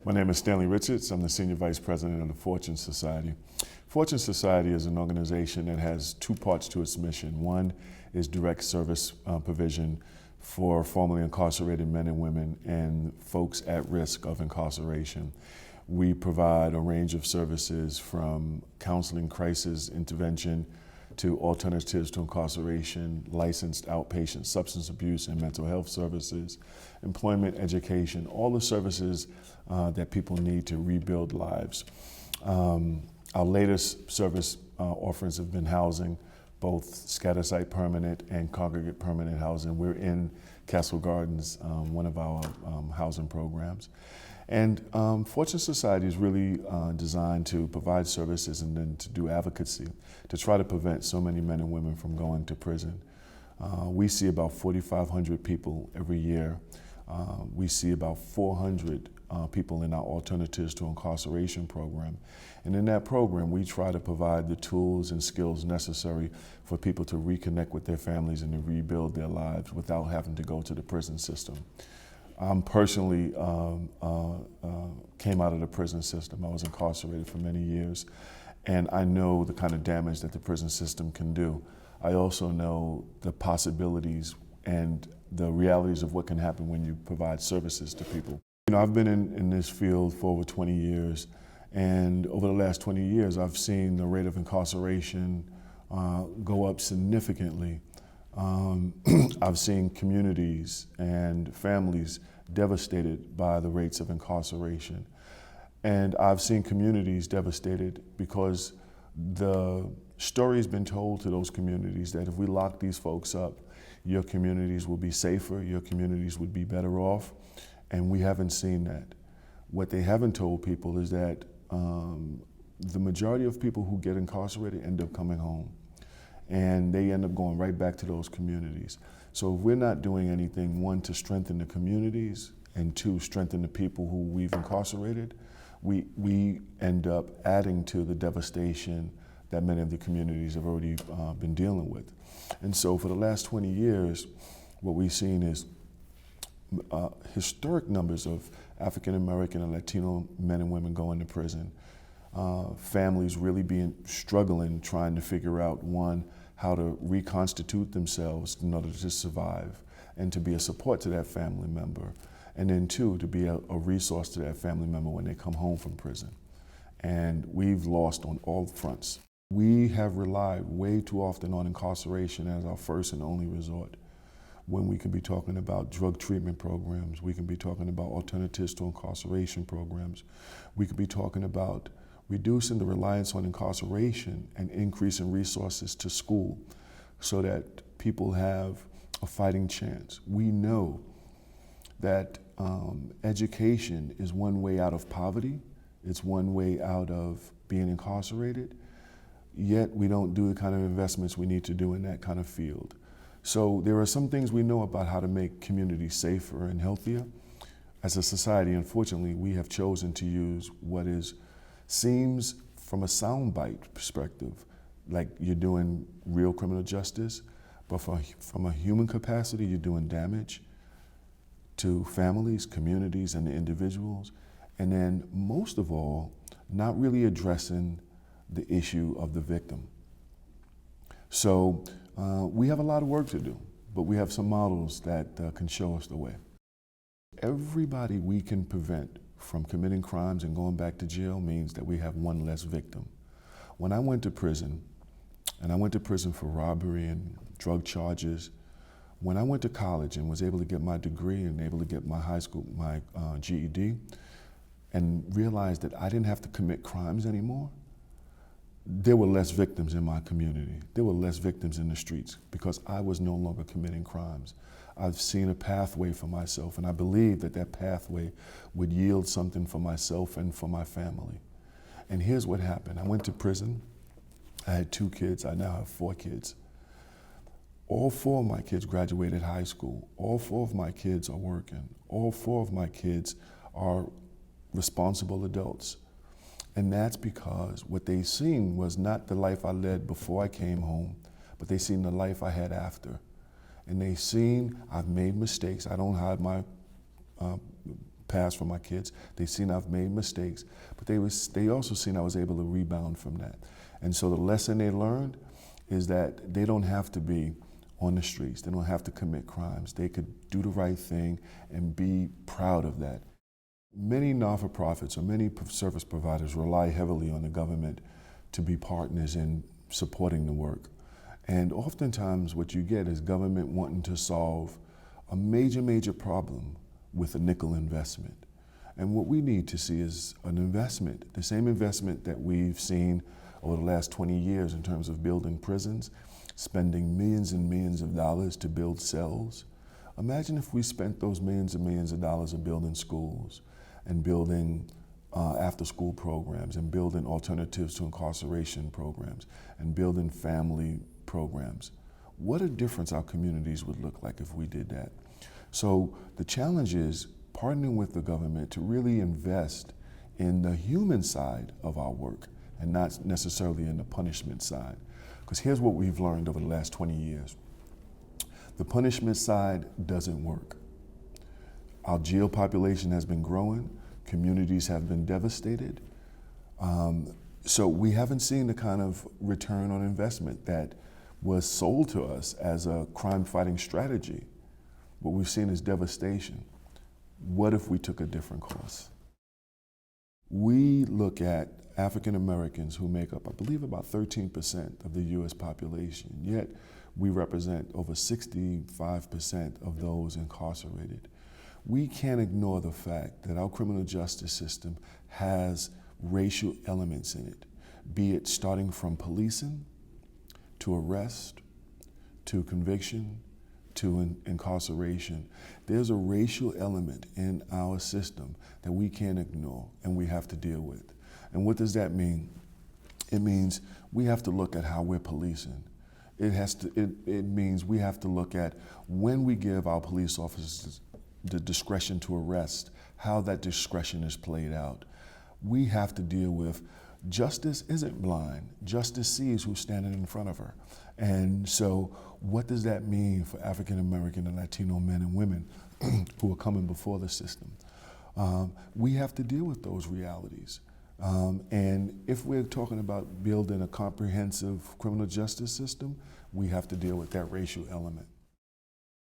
My name is Stanley Richards. I'm the Senior Vice President of the Fortune Society. Fortune Society is an organization that has two parts to its mission. One is direct service provision for formerly incarcerated men and women and folks at risk of incarceration. We provide a range of services from counseling, crisis intervention, to alternatives to incarceration, licensed outpatient substance abuse and mental health services, employment, education, all the services that people need to rebuild lives. Our latest service offerings have been housing, both scatter site permanent and congregate permanent housing. We're in Castle Gardens, one of our housing programs. And Fortune Society is really designed to provide services and then to do advocacy to try to prevent so many men and women from going to prison. We see about 4,500 people every year. We see about 400 people in our Alternatives to Incarceration program. And in that program, we try to provide the tools and skills necessary for people to reconnect with their families and to rebuild their lives without having to go to the prison system. I personally came out of the prison system. I was incarcerated for many years, and I know the kind of damage that the prison system can do. I also know the possibilities and the realities of what can happen when you provide services to people. You know, I've been in this field for over 20 years, and over the last 20 years, I've seen the rate of incarceration go up significantly. I've seen communities and families devastated by the rates of incarceration. And I've seen communities devastated because the story's been told to those communities that if we lock these folks up, your communities will be safer, your communities would be better off, and we haven't seen that. What they haven't told people is that the majority of people who get incarcerated end up coming home, and they end up going right back to those communities. So if we're not doing anything, one, to strengthen the communities, and two, strengthen the people who we've incarcerated, we end up adding to the devastation that many of the communities have already been dealing with. And so for the last 20 years, what we've seen is historic numbers of African American and Latino men and women going to prison. Families really struggling, trying to figure out, one, how to reconstitute themselves in order to survive and to be a support to that family member. And then two, to be a resource to that family member when they come home from prison. And we've lost on all fronts. We have relied way too often on incarceration as our first and only resort, when we can be talking about drug treatment programs, we can be talking about alternatives to incarceration programs, we could be talking about reducing the reliance on incarceration and increasing resources to school so that people have a fighting chance. We know that education is one way out of poverty, it's one way out of being incarcerated, yet we don't do the kind of investments we need to do in that kind of field. So there are some things we know about how to make communities safer and healthier. As a society, unfortunately, we have chosen to use what seems from a soundbite perspective like you're doing real criminal justice, but from a human capacity, you're doing damage to families, communities, and the individuals. And then most of all, not really addressing the issue of the victim. So we have a lot of work to do, but we have some models that can show us the way. Everybody we can prevent from committing crimes and going back to jail means that we have one less victim. When I went to prison, and I went to prison for robbery and drug charges, when I went to college and was able to get my degree and able to get my high school, my GED, and realized that I didn't have to commit crimes anymore, there were less victims in my community. There were less victims in the streets because I was no longer committing crimes. I've seen a pathway for myself, and I believe that that pathway would yield something for myself and for my family. And here's what happened. I went to prison. I had 2 kids. I now have 4 kids. All 4 of my kids graduated high school. All 4 of my kids are working. All 4 of my kids are responsible adults. And that's because what they seen was not the life I led before I came home, but they seen the life I had after. And they seen I've made mistakes. I don't hide my past for my kids. They've seen I've made mistakes, but they also seen I was able to rebound from that. And so the lesson they learned is that they don't have to be on the streets. They don't have to commit crimes. They could do the right thing and be proud of that. Many not-for-profits or many service providers rely heavily on the government to be partners in supporting the work. And oftentimes what you get is government wanting to solve a major problem with a nickel investment. And what we need to see is an investment, the same investment that we've seen over the last 20 years in terms of building prisons, spending millions and millions of dollars to build cells. Imagine if we spent those millions and millions of dollars in building schools and building after-school programs and building alternatives to incarceration programs and building family programs. What a difference our communities would look like if we did that. So the challenge is partnering with the government to really invest in the human side of our work and not necessarily in the punishment side. Because here's what we've learned over the last 20 years. The punishment side doesn't work. Our jail population has been growing, communities have been devastated. So we haven't seen the kind of return on investment that was sold to us as a crime-fighting strategy. What we've seen is devastation. What if we took a different course? We look at African Americans who make up, I believe, about 13% of the US population, yet we represent over 65% of those incarcerated. We can't ignore the fact that our criminal justice system has racial elements in it, be it starting from policing, to arrest, to conviction, to incarceration. There's a racial element in our system that we can't ignore and we have to deal with. And what does that mean? It means we have to look at how we're policing. It means we have to look at when we give our police officers the discretion to arrest, how that discretion is played out. We have to deal with justice isn't blind. Justice sees who's standing in front of her. And so what does that mean for African American and Latino men and women who are coming before the system? We have to deal with those realities. And if we're talking about building a comprehensive criminal justice system, we have to deal with that racial element.